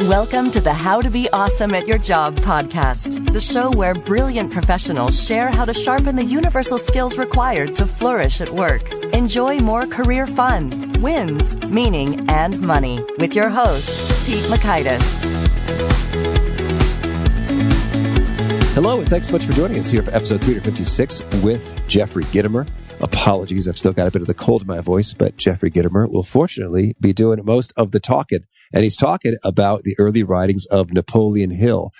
Welcome to the How to Be Awesome at Your Job podcast, the show where brilliant professionals share how to sharpen the universal skills required to flourish at work. Enjoy more career fun, wins, meaning, and money with your host, Pete Makaitis. Hello, and thanks so much for joining us here for episode 356 with Jeffrey Gitomer. Apologies, I've still got a bit of the cold in my voice, but Jeffrey Gitomer will fortunately be doing most of the talking. And he's talking about the early writings of Napoleon Hill.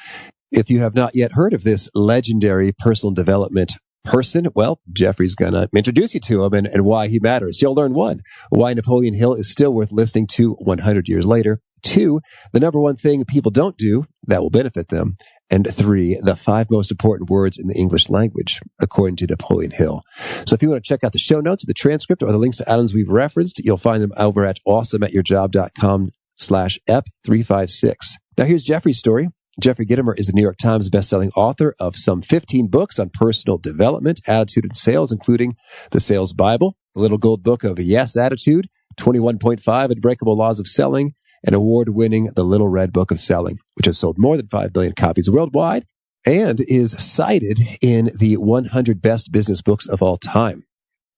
If you have not yet heard of this legendary personal development person, well, Jeffrey's going to introduce you to him and why he matters. You'll learn 1, why Napoleon Hill is still worth listening to 100 years later. 2, the number one thing people don't do that will benefit them. And 3, the 5 most important words in the English language, according to Napoleon Hill. So if you want to check out the show notes, the transcript, or the links to items we've referenced, you'll find them over at awesomeatyourjob.com/ep356. Now here's Jeffrey's story. Jeffrey Gitomer is the New York Times bestselling author of some 15 books on personal development, attitude, and sales, including The Sales Bible, The Little Gold Book of Yes Attitude, 21.5 Unbreakable Laws of Selling, and award-winning The Little Red Book of Selling, which has sold more than 5 billion copies worldwide and is cited in the 100 best business books of all time.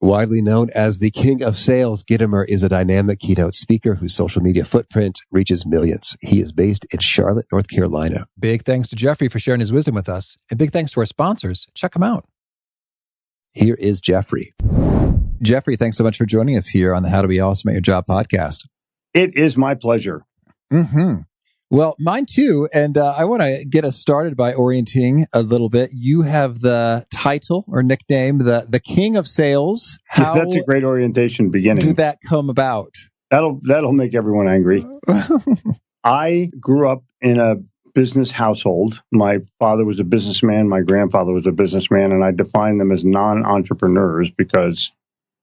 Widely known as the King of Sales, Gitomer is a dynamic keynote speaker whose social media footprint reaches millions. He is based in Charlotte, North Carolina. Big thanks to Jeffrey for sharing his wisdom with us. And big thanks to our sponsors. Check them out. Here is Jeffrey. Jeffrey, thanks so much for joining us here on the How to Be Awesome at Your Job podcast. It is my pleasure. Mm-hmm. Well, mine too. And I want to get us started by orienting a little bit. You have the title or nickname, the King of Sales. How That's a great orientation beginning. Did that come about? That'll make everyone angry. I grew up in a business household. My father was a businessman. My grandfather was a businessman. And I define them as non-entrepreneurs because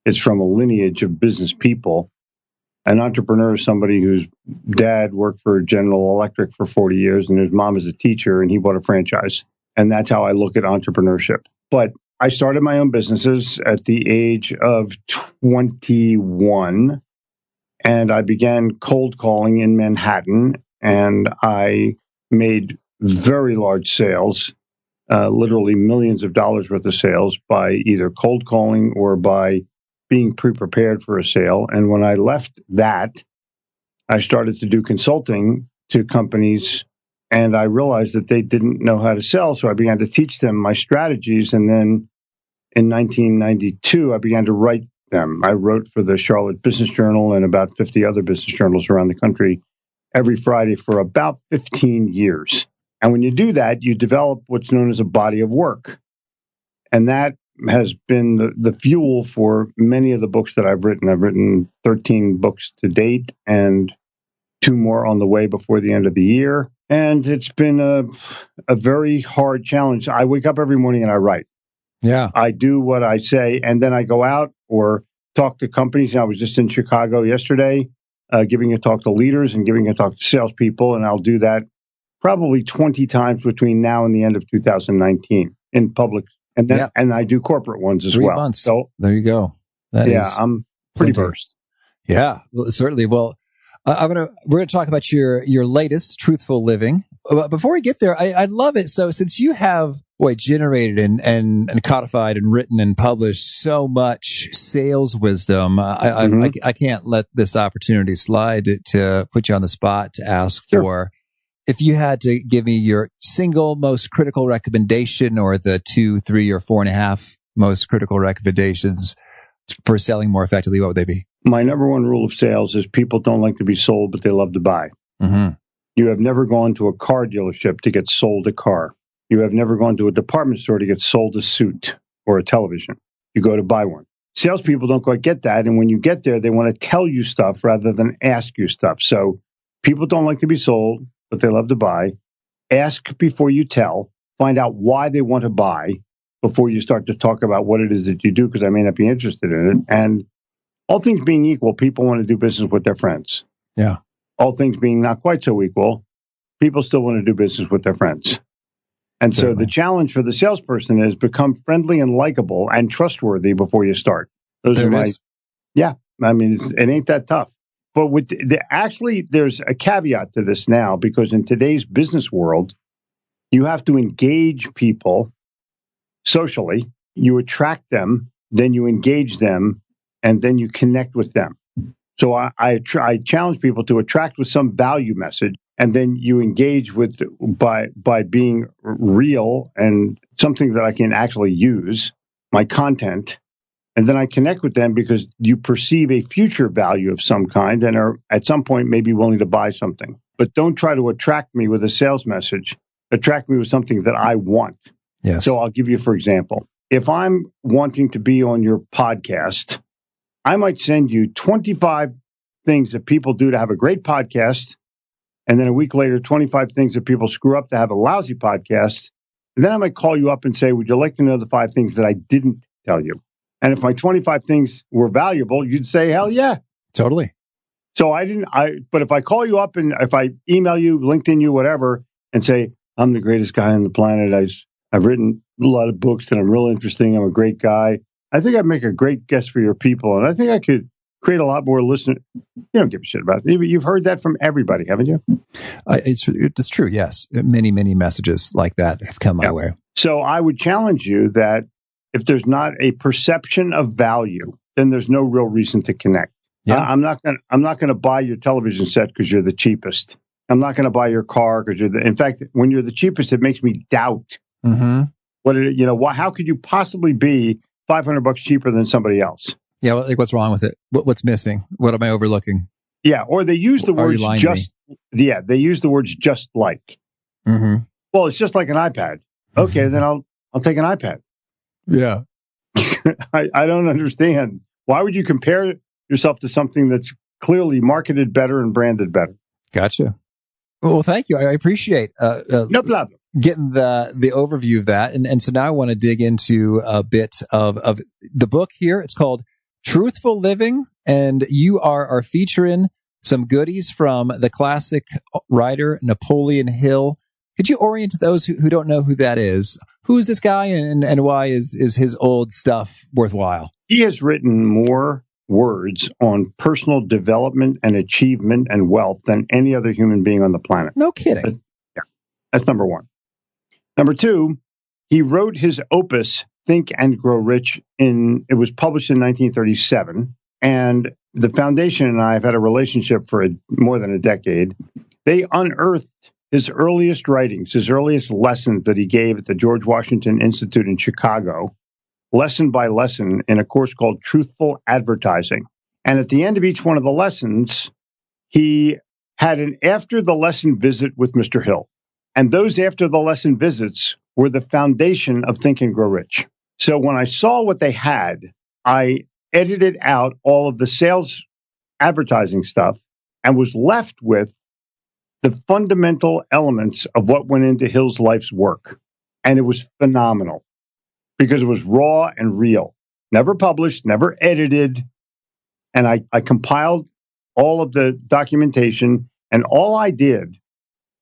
it's from a lineage of business people. An entrepreneur is somebody whose dad worked for General Electric for 40 years and his mom is a teacher and he bought a franchise. And that's how I look at entrepreneurship. But I started my own businesses at the age of 21 and I began cold calling in Manhattan and I made very large sales, literally millions of dollars worth of sales by either cold calling or by being pre-prepared for a sale. And when I left that, I started to do consulting to companies and I realized that they didn't know how to sell. So I began to teach them my strategies. And then in 1992, I began to write them. I wrote for the Charlotte Business Journal and about 50 other business journals around the country every Friday for about 15 years. And when you do that, you develop what's known as a body of work. And that has been the fuel for many of the books that I've written. I've written 13 books to date and 2 more on the way before the end of the year. And it's been a very hard challenge. I wake up every morning and I write. Yeah. I do what I say, and then I go out or talk to companies. I was just in Chicago yesterday, giving a talk to leaders and giving a talk to salespeople, and I'll do that probably 20 times between now and the end of 2019 in public. And then, and I do corporate ones as 3 well. months. So there you go. I'm pretty versed. Yeah, well, certainly. Well, we're going to talk about your latest, Truthful Living. But before we get there, I'd love it. So since you have generated and codified and written and published so much sales wisdom, I can't let this opportunity slide to put you on the spot to ask for. If you had to give me your single most critical recommendation or the 2, 3, or 4.5 most critical recommendations for selling more effectively, what would they be? My number one rule of sales is people don't like to be sold, but they love to buy. Mm-hmm. You have never gone to a car dealership to get sold a car. You have never gone to a department store to get sold a suit or a television. You go to buy one. Salespeople don't quite get that. And when you get there, they want to tell you stuff rather than ask you stuff. So people don't like to be sold, but they love to buy. Ask before you tell. Find out why they want to buy before you start to talk about what it is that you do, because I may not be interested in it. And all things being equal, people want to do business with their friends. Yeah. All things being not quite so equal, people still want to do business with their friends. And so the challenge for the salesperson is become friendly and likable and trustworthy before you start. Those are my, yeah, I mean, it ain't that tough. But actually, there's a caveat to this now, because in today's business world, you have to engage people socially. You attract them, then you engage them, and then you connect with them. So I challenge people to attract with some value message, and then you engage with by being real and something that I can actually use, my content. And then I connect with them because you perceive a future value of some kind and are at some point maybe willing to buy something. But don't try to attract me with a sales message. Attract me with something that I want. Yes. So I'll give you, for example, if I'm wanting to be on your podcast, I might send you 25 things that people do to have a great podcast. And then a week later, 25 things that people screw up to have a lousy podcast. And then I might call you up and say, would you like to know the 5 things that I didn't tell you? And if my 25 things were valuable, you'd say, hell yeah. Totally. So but if I call you up and if I email you, LinkedIn you, whatever, and say, I'm the greatest guy on the planet. I've written a lot of books and I'm real interesting. I'm a great guy. I think I'd make a great guest for your people. And I think I could create a lot more listeners. You don't give a shit about it. You've heard that from everybody, haven't you? It's true. Yes. Many, many messages like that have come my way. So I would challenge you that if there's not a perception of value, then there's no real reason to connect. Yeah. I'm not going to buy your television set because you're the cheapest. I'm not going to buy your car because in fact, when you're the cheapest, it makes me doubt how could you possibly be $500 cheaper than somebody else? Yeah. Like what's wrong with it? What's missing? What am I overlooking? Yeah. Or they use the words they use the words just like. Mm-hmm. Well, it's just like an iPad. Okay. Then I'll take an iPad. Yeah. I don't understand. Why would you compare yourself to something that's clearly marketed better and branded better? Gotcha. Well, thank you. I appreciate no problem. Getting the overview of that. And so now I want to dig into a bit of the book here. It's called Truthful Living, and you are featuring some goodies from the classic writer Napoleon Hill. Could you orient those who don't know who that is? Who is this guy and why is his old stuff worthwhile? He has written more words on personal development and achievement and wealth than any other human being on the planet. No kidding. That's number one. Number two, he wrote his opus, Think and Grow Rich, it was published in 1937. And the foundation and I have had a relationship for more than a decade. They unearthed his earliest writings, his earliest lessons that he gave at the George Washington Institute in Chicago, lesson by lesson, in a course called Truthful Advertising. And at the end of each one of the lessons, he had an after the lesson visit with Mr. Hill. And those after the lesson visits were the foundation of Think and Grow Rich. So when I saw what they had, I edited out all of the sales advertising stuff and was left with the fundamental elements of what went into Hill's life's work. And it was phenomenal because it was raw and real, never published, never edited. And I compiled all of the documentation, and all I did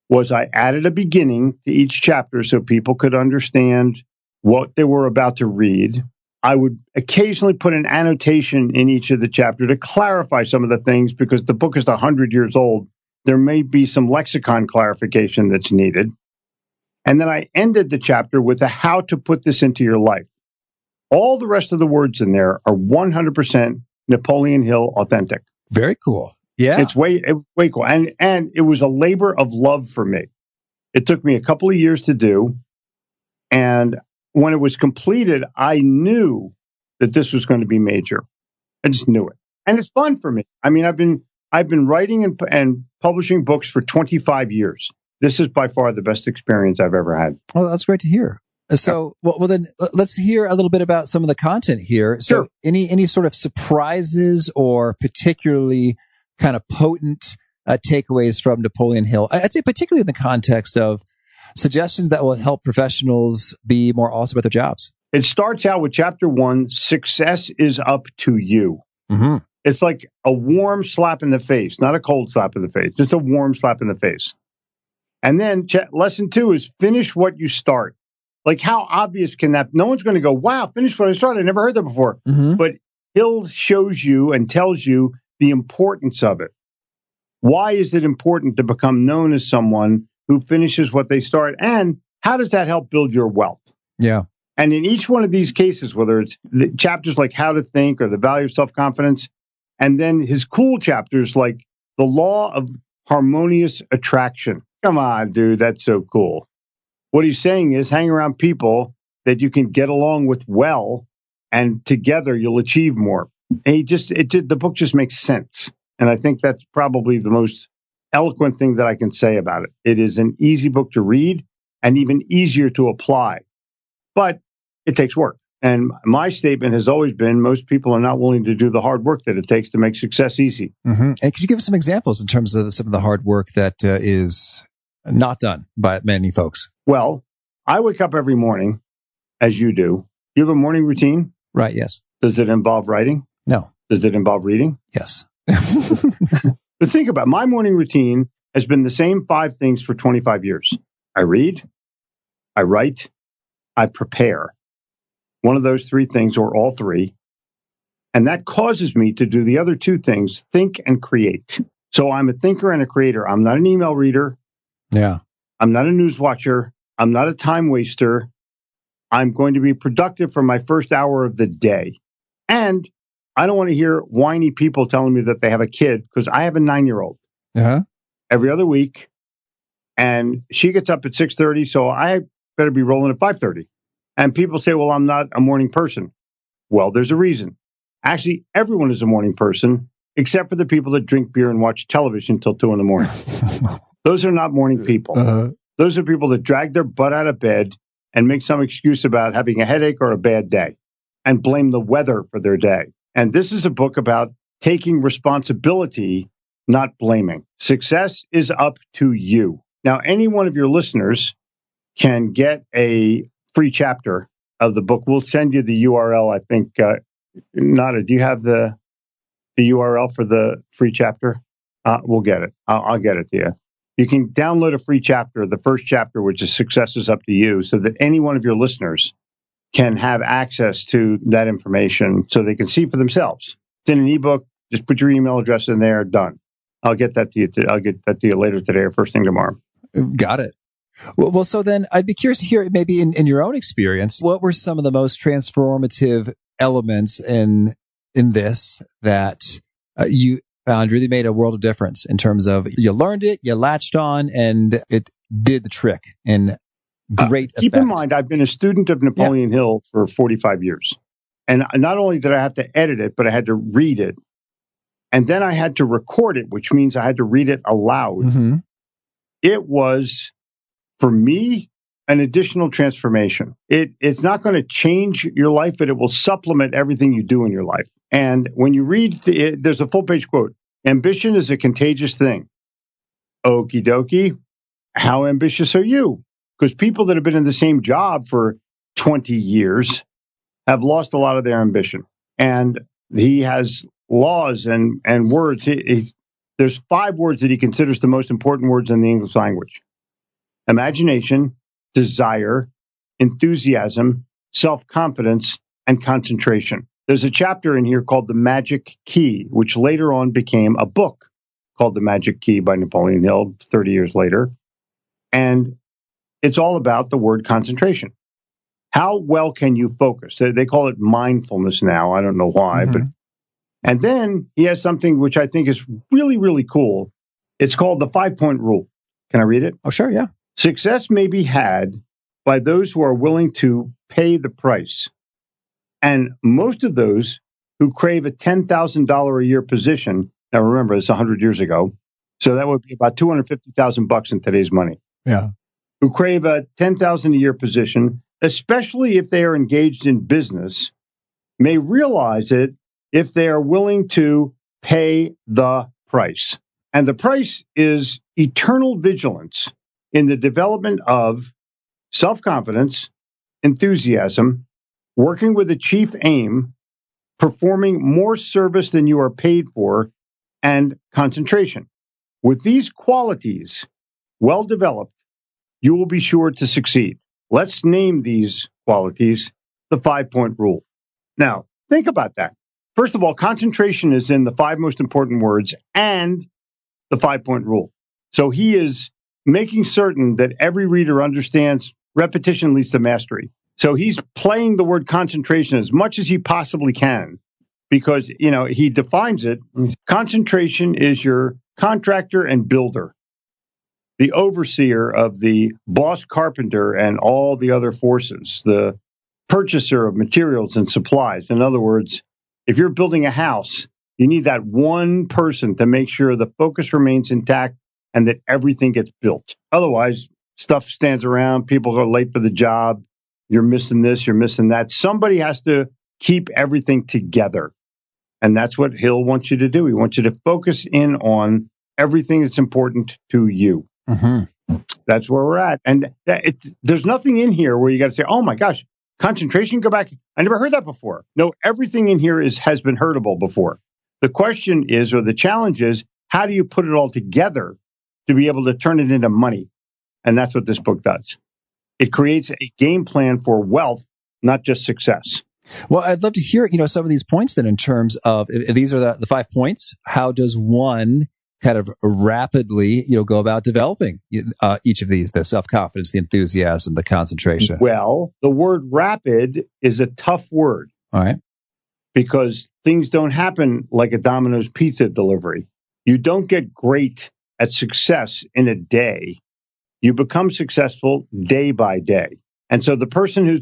was I added a beginning to each chapter so people could understand what they were about to read. I would occasionally put an annotation in each of the chapter to clarify some of the things, because the book is 100 years old. There may be some lexicon clarification that's needed. And then I ended the chapter with a how to put this into your life. All the rest of the words in there are 100% Napoleon Hill authentic. Very cool. Yeah. It's way cool. And it was a labor of love for me. It took me a couple of years to do. And when it was completed, I knew that this was going to be major. I just knew it. And it's fun for me. I mean, I've been writing and publishing books for 25 years. This is by far the best experience I've ever had. Well, that's great to hear. So, well, then let's hear a little bit about some of the content here. So, sure. Any sort of surprises or particularly kind of potent takeaways from Napoleon Hill? I'd say particularly in the context of suggestions that will help professionals be more awesome at their jobs. It starts out with chapter 1, success is up to you. Mm-hmm. It's like a warm slap in the face, not a cold slap in the face, just a warm slap in the face. And then lesson 2 is finish what you start. Like, how obvious can that? No one's going to go, wow, finish what I started. I never heard that before. Mm-hmm. But Hill shows you and tells you the importance of it. Why is it important to become known as someone who finishes what they start? And how does that help build your wealth? Yeah. And in each one of these cases, whether it's the chapters like How to Think or The Value of Self-Confidence, and then his cool chapters like The Law of Harmonious Attraction. Come on, dude, that's so cool. What he's saying is hang around people that you can get along with well, and together you'll achieve more. And the book just makes sense. And I think that's probably the most eloquent thing that I can say about it. It is an easy book to read and even easier to apply. But it takes work. And my statement has always been most people are not willing to do the hard work that it takes to make success easy. Mm-hmm. And could you give us some examples in terms of some of the hard work that is not done by many folks? Well, I wake up every morning, as you do. You have a morning routine? Right, yes. Does it involve writing? No. Does it involve reading? Yes. But think about it. My morning routine has been the same 5 things for 25 years. I read, I write, I prepare. One of those 3 things, or all 3. And that causes me to do the other 2 things, think and create. So I'm a thinker and a creator. I'm not an email reader. Yeah. I'm not a news watcher. I'm not a time waster. I'm going to be productive for my first hour of the day. And I don't want to hear whiny people telling me that they have a kid, because I have a 9-year-old every other week. And she gets up at 6:30, so I better be rolling at 5:30. And people say, well, I'm not a morning person. Well, there's a reason. Actually, everyone is a morning person, except for the people that drink beer and watch television till 2 a.m. Those are not morning people. Those are people that drag their butt out of bed and make some excuse about having a headache or a bad day and blame the weather for their day. And this is a book about taking responsibility, not blaming. Success is up to you. Now, any one of your listeners can get a free chapter of the book. We'll send you the URL. I think, Nada, do you have the URL for the free chapter? We'll get it. I'll get it to you. You can download a free chapter, the first chapter, which is Success is Up to You, so that any one of your listeners can have access to that information so they can see for themselves. It's in an ebook. Just put your email address in there. Done. I'll get that to you. I'll get that to you later today or first thing tomorrow. Got it. Well, so then I'd be curious to hear, maybe in your own experience, what were some of the most transformative elements in this that you found really made a world of difference in terms of you learned it, you latched on, and it did the trick in great effect? Keep in mind, I've been a student of Napoleon Hill for 45 years. And not only did I have to edit it, but I had to read it. And then I had to record it, which means I had to read it aloud. Mm-hmm. It was, for me, an additional transformation. It's not going to change your life, but it will supplement everything you do in your life. And when you read, there's a full-page quote. Ambition is a contagious thing. Okie dokie. How ambitious are you? Because people that have been in the same job for 20 years have lost a lot of their ambition. And he has laws and words. There's 5 words that he considers the most important words in the English language. Imagination, desire, enthusiasm, self-confidence, and concentration. There's a chapter in here called The Magic Key, which later on became a book called The Magic Key by Napoleon Hill 30 years later. And it's all about the word concentration. How well can you focus? They call it mindfulness now. I don't know why. Mm-hmm. And then he has something which I think is really, really cool. It's called the 5-point rule. Can I read it? Oh, sure, yeah. Success may be had by those who are willing to pay the price. And most of those who crave a $10,000 a year position, now remember, it's 100 years ago, so that would be about $250,000 in today's money. Yeah. Who crave a $10,000 a year position, especially if they are engaged in business, may realize it if they are willing to pay the price. And the price is eternal vigilance in the development of self-confidence, enthusiasm, working with a chief aim, performing more service than you are paid for, and concentration. With these qualities well developed, you will be sure to succeed. Let's name these qualities the 5-point rule. Now, think about that. First of all, concentration is in the 5 most important words, and the 5-point rule. So he is making certain that every reader understands repetition leads to mastery. So he's playing the word concentration as much as he possibly can because, he defines it. Concentration is your contractor and builder, the overseer of the boss carpenter and all the other forces, the purchaser of materials and supplies. In other words, if you're building a house, you need that one person to make sure the focus remains intact and that everything gets built. Otherwise, stuff stands around, people are late for the job, you're missing this, you're missing that. Somebody has to keep everything together. And that's what Hill wants you to do. He wants you to focus in on everything that's important to you. Mm-hmm. That's where we're at. And there's nothing in here where you got to say, oh my gosh, concentration, go back. I never heard that before. No, everything in here has been heardable before. The question is, or the challenge is, how do you put it all together to be able to turn it into money? And that's what this book does. It creates a game plan for wealth, not just success. Well, I'd love to hear, some of these points then in terms of, if these are the 5 points, how does one kind of rapidly, go about developing each of these, the self-confidence, the enthusiasm, the concentration? Well, the word rapid is a tough word. All right. Because things don't happen like a Domino's pizza delivery. You don't get great at success in a day. You become successful day by day. And so the person who's,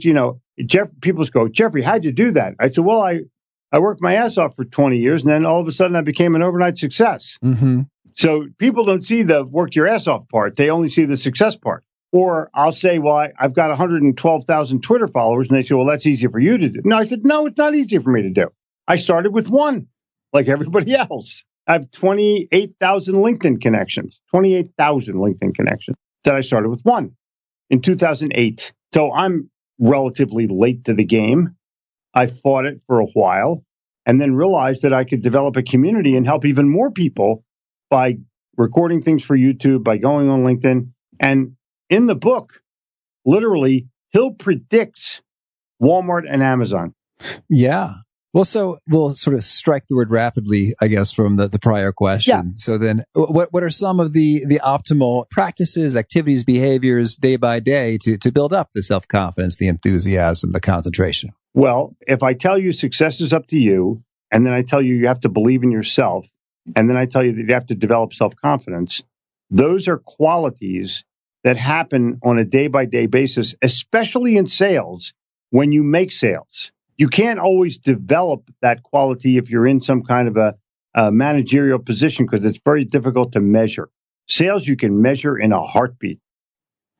people go, Jeffrey, how'd you do that? I said, well, I worked my ass off for 20 years, and then all of a sudden I became an overnight success. Mm-hmm. So people don't see the work your ass off part. They only see the success part. Or I'll say, well, I've got 112,000 Twitter followers. And they say, well, that's easy for you to do. No, I said, no, it's not easy for me to do. I started with one, like everybody else. I have 28,000 LinkedIn connections, that I started with one in 2008. So I'm relatively late to the game. I fought it for a while and then realized that I could develop a community and help even more people by recording things for YouTube, by going on LinkedIn. And in the book, literally, Hill predicts Walmart and Amazon. Yeah. Well, so we'll sort of strike the word rapidly, I guess, from the prior question. Yeah. So then what are some of the optimal practices, activities, behaviors day by day to build up the self-confidence, the enthusiasm, the concentration? Well, if I tell you success is up to you, and then I tell you have to believe in yourself, and then I tell you that you have to develop self-confidence, those are qualities that happen on a day-by-day basis, especially in sales, when you make sales. You can't always develop that quality if you're in some kind of a managerial position because it's very difficult to measure. Sales, you can measure in a heartbeat.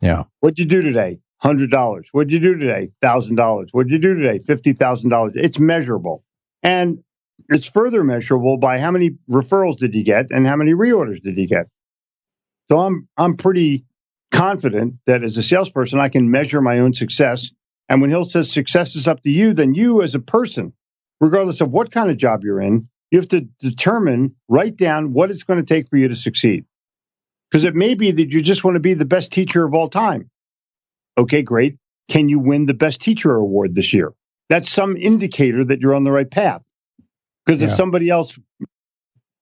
Yeah. What'd you do today? $100. What'd you do today? $1,000. What'd you do today? $50,000. It's measurable. And it's further measurable by how many referrals did you get and how many reorders did you get. So I'm pretty confident that as a salesperson, I can measure my own success. And when Hill says success is up to you, then you as a person, regardless of what kind of job you're in, you have to write down what it's going to take for you to succeed. Because it may be that you just want to be the best teacher of all time. Okay, great. Can you win the best teacher award this year? That's some indicator that you're on the right path. Because if somebody else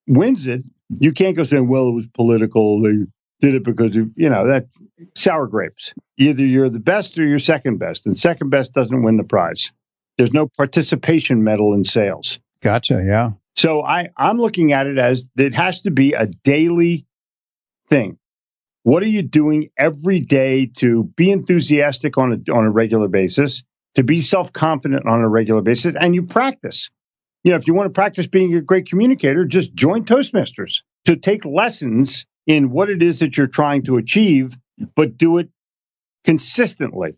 wins it, you can't go saying, well, it was political. They did it because of, that sour grapes. Either you're the best or you're second best. And second best doesn't win the prize. There's no participation medal in sales. Gotcha. Yeah. So I'm looking at it as it has to be a daily thing. What are you doing every day to be enthusiastic on a regular basis, to be self-confident on a regular basis, and you practice? If you want to practice being a great communicator, just join Toastmasters to take lessons in what it is that you're trying to achieve, but do it consistently.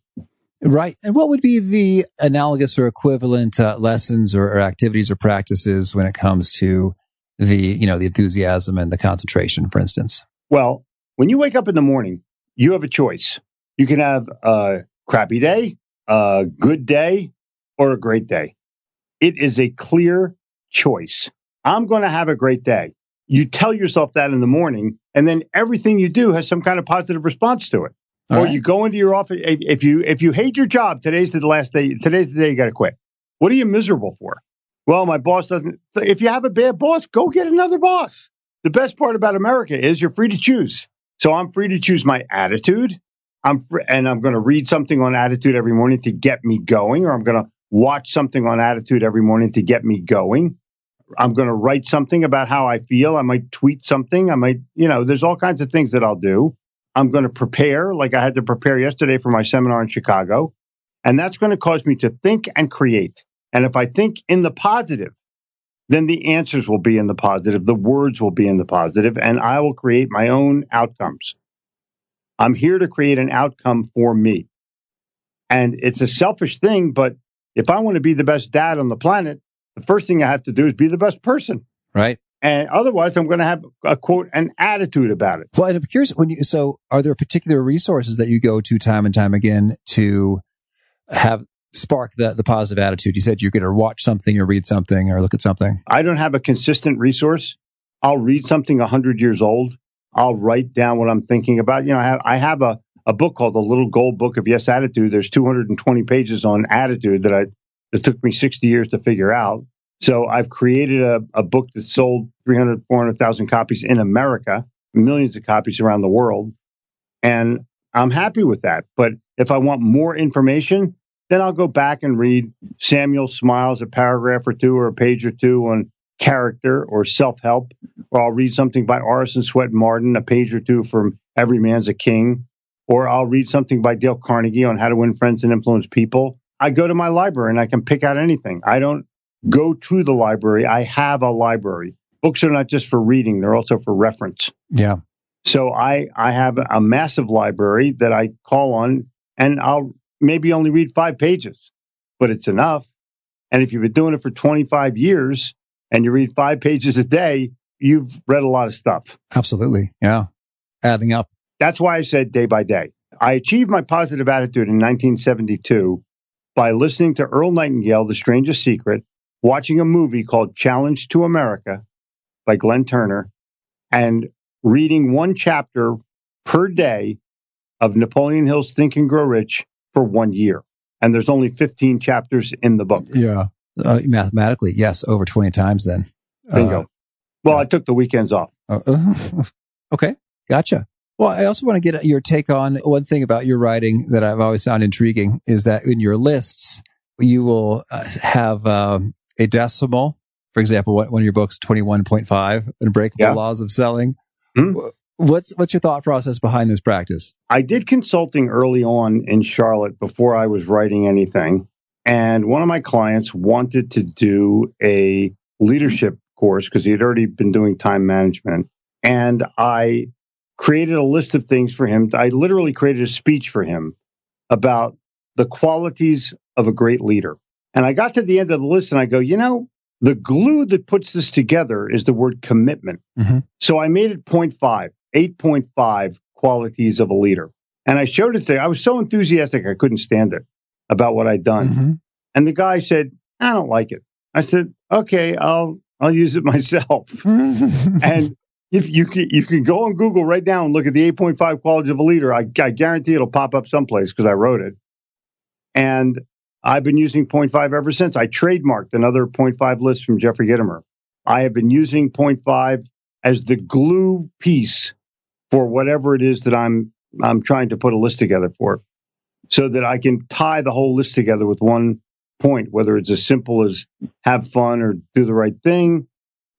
Right. And what would be the analogous or equivalent lessons or activities or practices when it comes to the enthusiasm and the concentration, for instance? Well, when you wake up in the morning, you have a choice. You can have a crappy day, a good day, or a great day. It is a clear choice. I'm going to have a great day. You tell yourself that in the morning, and then everything you do has some kind of positive response to it. All or right. You go into your office. If you hate your job, today's the last day. Today's the day you got to quit. What are you miserable for? Well, my boss doesn't. If you have a bad boss, go get another boss. the best part about America is you're free to choose. So I'm free to choose my attitude. And I'm going to read something on attitude every morning to get me going, or I'm going to watch something on attitude every morning to get me going. I'm going to write something about how I feel. I might tweet something. I might, there's all kinds of things that I'll do. I'm going to prepare, like I had to prepare yesterday for my seminar in Chicago. And that's going to cause me to think and create. And if I think in the positive, then the answers will be in the positive. The words will be in the positive, and I will create my own outcomes. I'm here to create an outcome for me. And it's a selfish thing, but if I want to be the best dad on the planet, the first thing I have to do is be the best person. Right. And otherwise, I'm going to have a quote, an attitude about it. Well, and I'm curious, so are there particular resources that you go to time and time again to have spark the positive attitude? You said you're going to watch something or read something or look at something. I don't have a consistent resource. I'll read something 100 years old. I'll write down what I'm thinking about. I have a book called The Little Gold Book of Yes Attitude. There's 220 pages on attitude that it took me 60 years to figure out. So I've created a book that sold 300, 400,000 copies in America, millions of copies around the world. And I'm happy with that. But if I want more information, then I'll go back and read Samuel Smiles, a paragraph or two or a page or two on character or self-help, or I'll read something by Orison Swett Marden, a page or two from Every Man's a King, or I'll read something by Dale Carnegie on how to win friends and influence people. I go to my library and I can pick out anything. I don't go to the library. I have a library. Books are not just for reading. They're also for reference. Yeah. So I have a massive library that I call on, and I'll maybe only read 5 pages, but it's enough. And if you've been doing it for 25 years and you read 5 pages a day, you've read a lot of stuff. Absolutely. Yeah. Adding up. That's why I said day by day. I achieved my positive attitude in 1972 by listening to Earl Nightingale, The Strangest Secret, watching a movie called Challenge to America by Glenn Turner, and reading 1 chapter per day of Napoleon Hill's Think and Grow Rich for 1 year. And there's only 15 chapters in the book. Yeah. Mathematically, yes, over 20 times then. Bingo. I took the weekends off. Okay. Gotcha. Well, I also want to get your take on one thing about your writing that I've always found intriguing is that in your lists, you will have a decimal. For example, one of your books, 21.5, Unbreakable Laws of Selling. Mm-hmm. What's your thought process behind this practice? I did consulting early on in Charlotte before I was writing anything. And one of my clients wanted to do a leadership course because he had already been doing time management. And I created a list of things for him. I literally created a speech for him about the qualities of a great leader. And I got to the end of the list and I go, the glue that puts this together is the word commitment. Mm-hmm. So I made it 8.5 qualities of a leader. And I showed it to him. I was so enthusiastic, I couldn't stand it about what I'd done. Mm-hmm. And the guy said, I don't like it. I said, okay, I'll use it myself. And if you can go on Google right now and look at the 8.5 qualities of a leader, I guarantee it'll pop up someplace because I wrote it. And I've been using 0.5 ever since. I trademarked another 0.5 list from Jeffrey Gitomer. I have been using 0.5 as the glue piece for whatever it is that I'm trying to put a list together for, so that I can tie the whole list together with one point, whether it's as simple as have fun or do the right thing,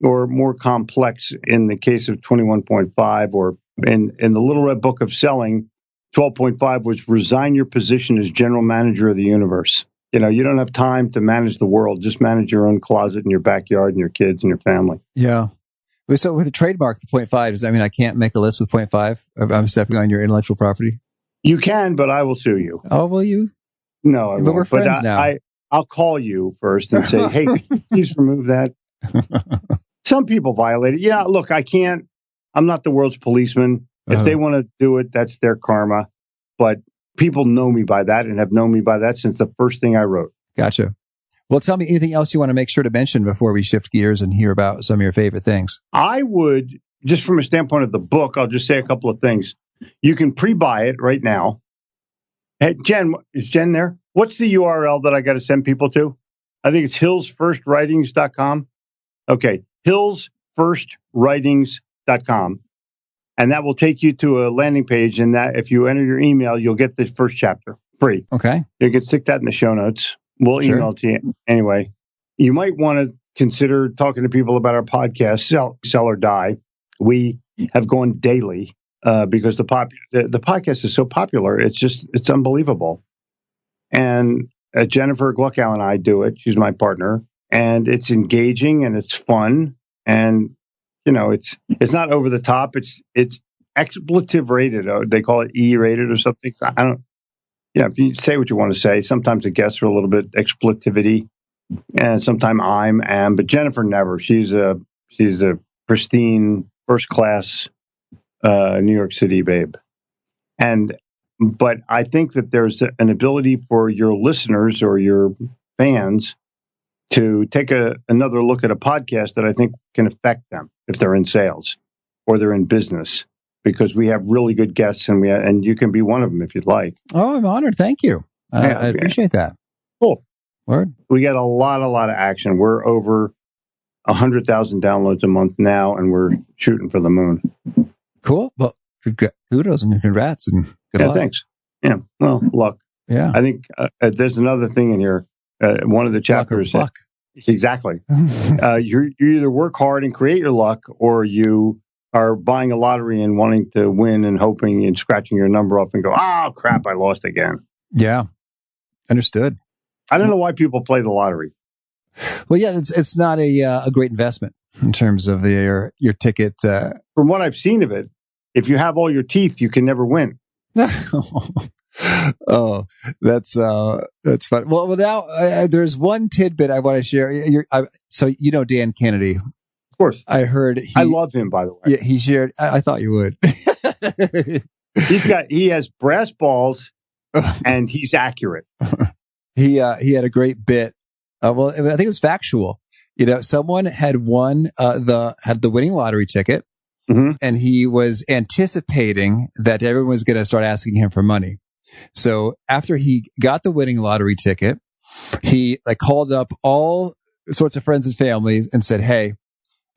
or more complex in the case of 21.5, or in the Little Red Book of Selling, 12.5 was resign your position as general manager of the universe. You don't have time to manage the world. Just manage your own closet and your backyard and your kids and your family. Yeah. So with a trademark, the 0.5, does that mean I can't make a list with 0.5? I'm stepping on your intellectual property? You can, but I will sue you. Oh, will you? No, I won't. But we're friends now. I'll call you first and say, hey, please remove that. Some people violate it. Yeah, look, I can't. I'm not the world's policeman. If they want to do it, that's their karma. But people know me by that and have known me by that since the first thing I wrote. Gotcha. Well, tell me anything else you want to make sure to mention before we shift gears and hear about some of your favorite things. I would, just from a standpoint of the book, I'll just say a couple of things. You can pre-buy it right now. Hey, Jen, is Jen there? What's the URL that I got to send people to? I think it's hillsfirstwritings.com. Okay, hillsfirstwritings.com. gitomer.com. And that will take you to a landing page. And that if you enter your email, you'll get the first chapter free. Okay. You can stick that in the show notes. We'll Sure. email it to you. Anyway, you might want to consider talking to people about our podcast, Sell or Die. We have gone daily because the podcast is so popular. It's unbelievable. And Jennifer Gluckow and I do it. She's my partner. And it's engaging and it's fun. And it's not over the top. It's expletive rated. They call it E rated or something. I don't. If you say what you want to say, sometimes the guests are a little bit expletivity, and sometimes am. But Jennifer never. She's a pristine, first class New York City babe. But I think that there's an ability for your listeners or your fans to take another look at a podcast that I think can affect them if they're in sales or they're in business, because we have really good guests and you can be one of them if you'd like. Oh, I'm honored. Thank you. I appreciate that. Cool. Word. We get a lot of action. We're over 100,000 downloads a month now, and we're shooting for the moon. Cool. Well, kudos and congrats and good luck. Thanks. Yeah. Well, luck. Yeah. I think there's another thing in here. One of the chapters. Luck. Exactly. You either work hard and create your luck, or you are buying a lottery and wanting to win and hoping and scratching your number off and go, oh, crap, I lost again. Yeah. Understood. I don't know why people play the lottery. Well, yeah, it's not a great investment in terms of your ticket. From what I've seen of it, if you have all your teeth, you can never win. Oh, that's fun. Well, now there's one tidbit I want to share. So Dan Kennedy. Of course. I heard I love him, by the way. Yeah, he shared. I thought you would. He has brass balls and he's accurate. He had a great bit. Well, I think it was factual. Someone had had the winning lottery ticket, and he was anticipating that everyone was going to start asking him for money. So after he got the winning lottery ticket, he called up all sorts of friends and family and said, "Hey,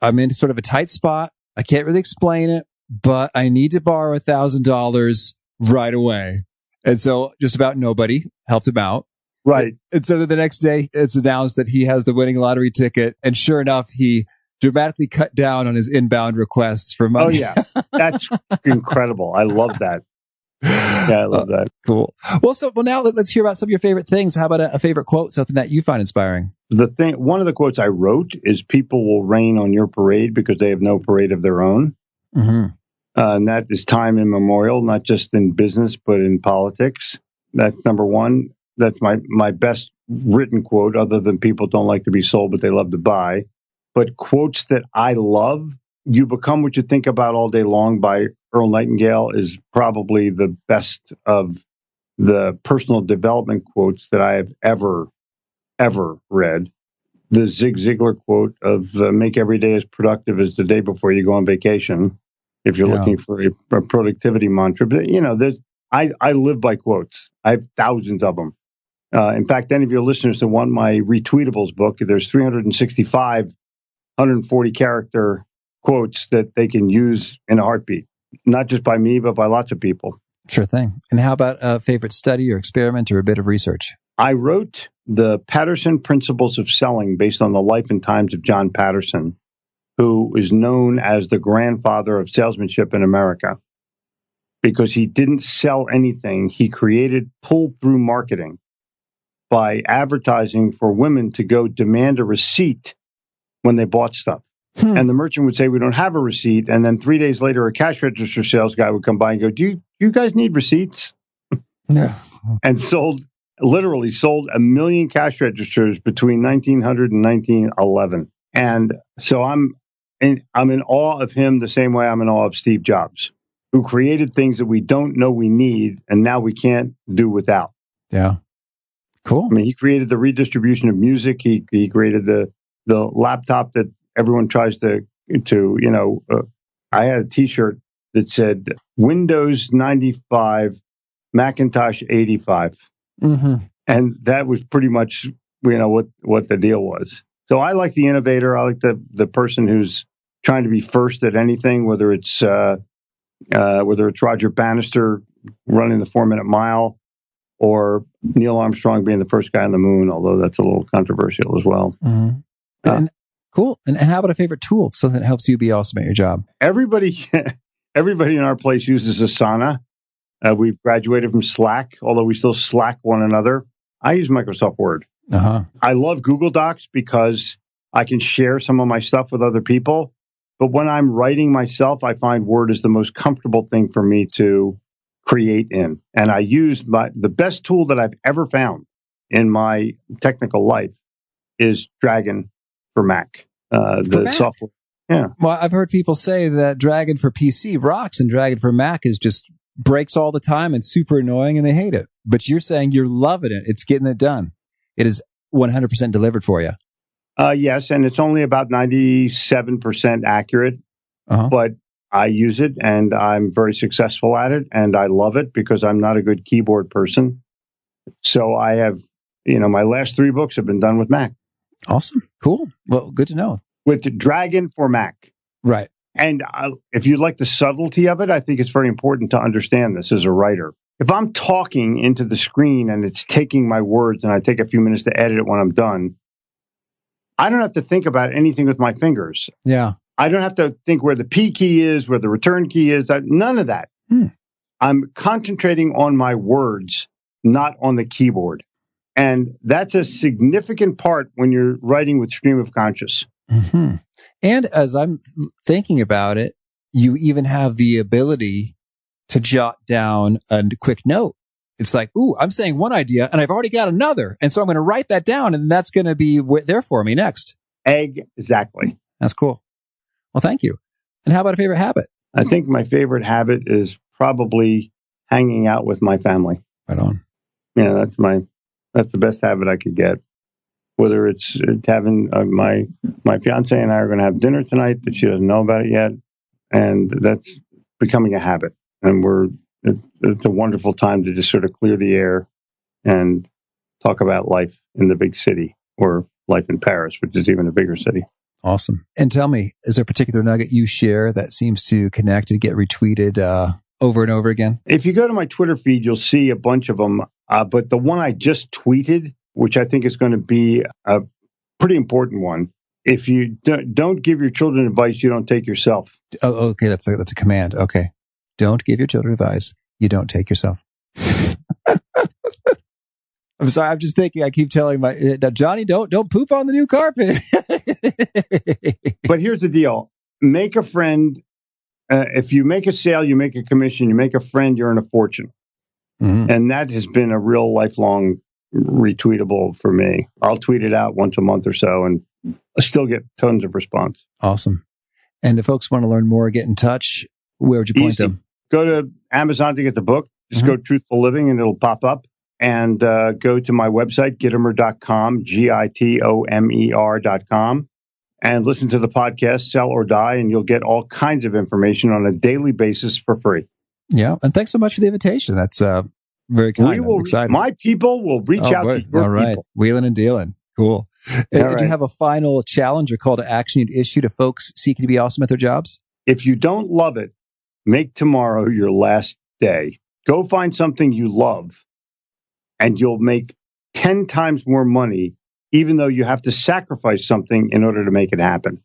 I'm in sort of a tight spot. I can't really explain it, but I need to borrow $1,000 right away." And so just about nobody helped him out. Right. And so the next day it's announced that he has the winning lottery ticket. And sure enough, he dramatically cut down on his inbound requests for money. Oh, yeah. That's incredible. I love that. Yeah, I love that. Cool. Well, now let's hear about some of your favorite things. How about a favorite quote, something that you find inspiring? One of the quotes I wrote is, "People will rain on your parade because they have no parade of their own." Mm-hmm. And that is time immemorial, not just in business, but in politics. That's number one. That's my best written quote, other than "People don't like to be sold, but they love to buy." But quotes that I love, "You become what you think about all day long" by Earl Nightingale is probably the best of the personal development quotes that I have ever read. The Zig Ziglar quote of "Make every day as productive as the day before you go on vacation," if you're looking for a productivity mantra. But, I live by quotes. I have thousands of them. In fact, any of your listeners that want my retweetables book, there's 365 140 character quotes that they can use in a heartbeat, not just by me, but by lots of people. Sure thing. And how about a favorite study or experiment or a bit of research? I wrote the Patterson Principles of Selling based on the life and times of John Patterson, who is known as the grandfather of salesmanship in America, because he didn't sell anything. He created pull-through marketing by advertising for women to go demand a receipt when they bought stuff. And the merchant would say, "We don't have a receipt." And then 3 days later, a cash register sales guy would come by and go, "Do you guys need receipts?" No. And literally sold 1 million cash registers between 1900 and 1911. And so I'm in awe of him the same way I'm in awe of Steve Jobs, who created things that we don't know we need and now we can't do without. Yeah. Cool. I mean, he created the redistribution of music. He created the laptop that everyone tries to I had a T-shirt that said Windows 95, Macintosh 85. Mm-hmm. And that was pretty much, what the deal was. So I like the innovator. I like the person who's trying to be first at anything, whether it's Roger Bannister running the 4-minute mile or Neil Armstrong being the first guy on the moon, although that's a little controversial as well. Mm-hmm. Cool. And how about a favorite tool, something that helps you be awesome at your job? Everybody in our place uses Asana. We've graduated from Slack, although we still Slack one another. I use Microsoft Word. Uh-huh. I love Google Docs because I can share some of my stuff with other people. But when I'm writing myself, I find Word is the most comfortable thing for me to create in. And I use the best tool that I've ever found in my technical life is Dragon for Mac. The software. Yeah. Well, I've heard people say that Dragon for PC rocks and Dragon for Mac is just breaks all the time and super annoying and they hate it. But you're saying you're loving it. It's getting it done. It is 100% delivered for you. Yes, and it's only about 97% accurate, but I use it and I'm very successful at it and I love it because I'm not a good keyboard person. So I have, my last 3 books have been done with Mac. Awesome. Cool. Well, good to know. With Dragon for Mac. Right. And if you like the subtlety of it, I think it's very important to understand this as a writer. If I'm talking into the screen and it's taking my words and I take a few minutes to edit it when I'm done, I don't have to think about anything with my fingers. Yeah. I don't have to think where the P key is, where the return key is, none of that. I'm concentrating on my words, not on the keyboard. And that's a significant part when you're writing with stream of conscious. Mm-hmm. And as I'm thinking about it, you even have the ability to jot down a quick note. It's like, ooh, I'm saying one idea and I've already got another. And so I'm going to write that down and that's going to be there for me next. Exactly. That's cool. Well, thank you. And how about a favorite habit? I think my favorite habit is probably hanging out with my family. Right on. Yeah, that's the best habit I could get. Whether it's having my fiance and I are going to have dinner tonight that she doesn't know about it yet. And that's becoming a habit. And it's a wonderful time to just sort of clear the air and talk about life in the big city or life in Paris, which is even a bigger city. Awesome. And tell me, is there a particular nugget you share that seems to connect and get retweeted over and over again? If you go to my Twitter feed, you'll see a bunch of them. But the one I just tweeted, which I think is going to be a pretty important one. If you don't give your children advice, you don't take yourself. Oh, okay. That's a command. Okay. Don't give your children advice. You don't take yourself. I'm sorry. I'm just thinking. I keep telling Johnny, don't poop on the new carpet. But here's the deal: make a friend. If you make a sale, you make a commission. You make a friend, you earn a fortune. Mm-hmm. And that has been a real lifelong retweetable for me. I'll tweet it out once a month or so, and I still get tons of response. Awesome. And if folks want to learn more, get in touch, where would you point them? Go to Amazon to get the book. Just go Truthful Living and it'll pop up. And go to my website, Gitomer.com, Gitomer.com, and listen to the podcast, Sell or Die, and you'll get all kinds of information on a daily basis for free. Yeah. And thanks so much for the invitation. That's very kind. I'm excited. My people will reach out to your all right. people. Wheeling and dealing. Cool. Did you have a final challenge or call to action you'd issue to folks seeking to be awesome at their jobs? If you don't love it, make tomorrow your last day. Go find something you love, and you'll make 10 times more money, even though you have to sacrifice something in order to make it happen.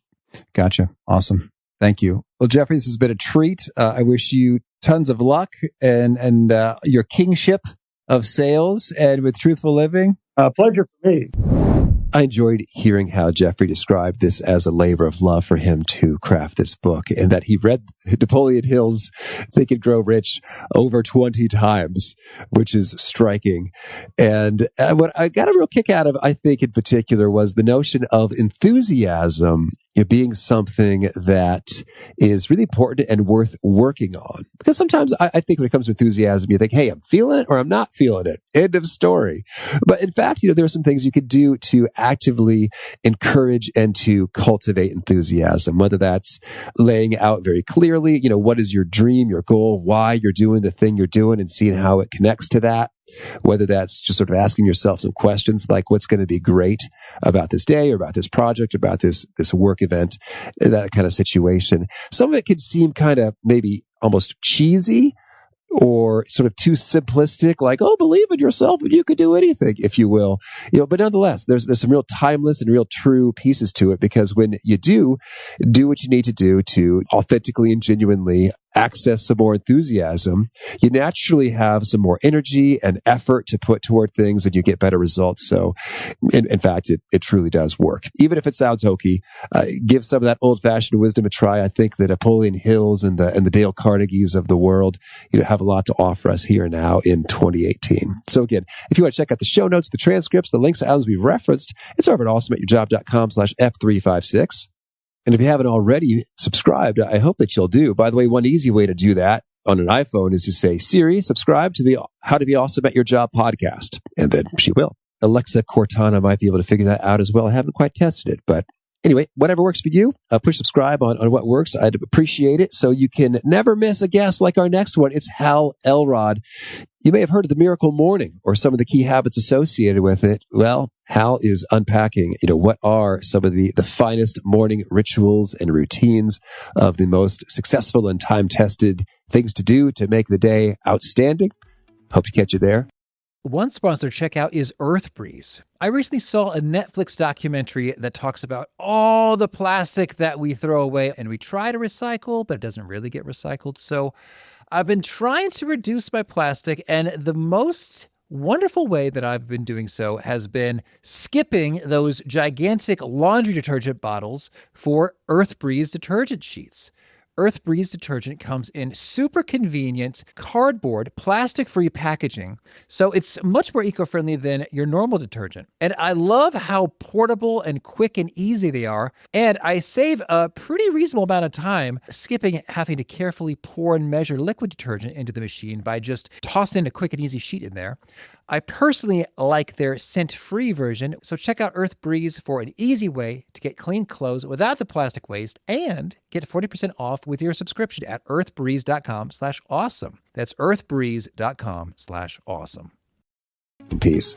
Gotcha. Awesome. Thank you. Well, Jeffrey, this has been a treat. I wish you tons of luck and your kingship of sales and with Truthful Living. Pleasure for me. I enjoyed hearing how Jeffrey described this as a labor of love for him to craft this book, and that he read Napoleon Hill's Think and Grow Rich over 20 times, which is striking. And what I got a real kick out of, I think in particular, was the notion of enthusiasm being something that is really important and worth working on. Because sometimes I think when it comes to enthusiasm, you think, hey, I'm feeling it or I'm not feeling it. End of story. But in fact, there are some things you could do to actively encourage and to cultivate enthusiasm, whether that's laying out very clearly, what is your dream, your goal, why you're doing the thing you're doing and seeing how it connects to that. Whether that's just sort of asking yourself some questions like what's going to be great about this day or about this project, about this work event, that kind of situation. Some of it could seem kind of maybe almost cheesy or sort of too simplistic, like, oh, believe in yourself and you can do anything, if you will. But nonetheless, there's some real timeless and real true pieces to it, because when you do what you need to do to authentically and genuinely access some more enthusiasm, you naturally have some more energy and effort to put toward things, and you get better results. So in fact, it truly does work. Even if it sounds hokey, give some of that old-fashioned wisdom a try. I think the Napoleon Hills and the Dale Carnegies of the world, have a lot to offer us here now in 2018. So again, if you want to check out the show notes, the transcripts, the links to items we've referenced, it's over at awesomeatyourjob.com/F356. And if you haven't already subscribed, I hope that you'll do. By the way, one easy way to do that on an iPhone is to say, Siri, subscribe to the How to Be Awesome at Your Job podcast. And then she will. Alexa Cortana might be able to figure that out as well. I haven't quite tested it, but anyway, whatever works for you, push subscribe on what works. I'd appreciate it, so you can never miss a guest like our next one. It's Hal Elrod. You may have heard of the Miracle Morning or some of the key habits associated with it. Well, Hal is unpacking, what are some of the finest morning rituals and routines of the most successful and time-tested things to do to make the day outstanding. Hope to catch you there. One sponsor to check out is EarthBreeze. I recently saw a Netflix documentary that talks about all the plastic that we throw away and we try to recycle, but it doesn't really get recycled. So I've been trying to reduce my plastic, and the most wonderful way that I've been doing so has been skipping those gigantic laundry detergent bottles for EarthBreeze detergent sheets. EarthBreeze detergent comes in super convenient cardboard, plastic-free packaging, so it's much more eco-friendly than your normal detergent. And I love how portable and quick and easy they are, and I save a pretty reasonable amount of time skipping having to carefully pour and measure liquid detergent into the machine by just tossing a quick and easy sheet in there. I personally like their scent-free version, so check out EarthBreeze for an easy way to get clean clothes without the plastic waste and get 40% off with your subscription at earthbreeze.com/awesome. That's earthbreeze.com/awesome. Peace.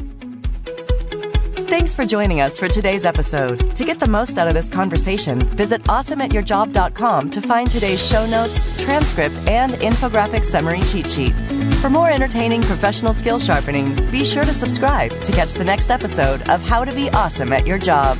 Thanks for joining us for today's episode. To get the most out of this conversation, visit awesomeatyourjob.com to find today's show notes, transcript, and infographic summary cheat sheet. For more entertaining professional skill sharpening, be sure to subscribe to catch the next episode of How to Be Awesome at Your Job.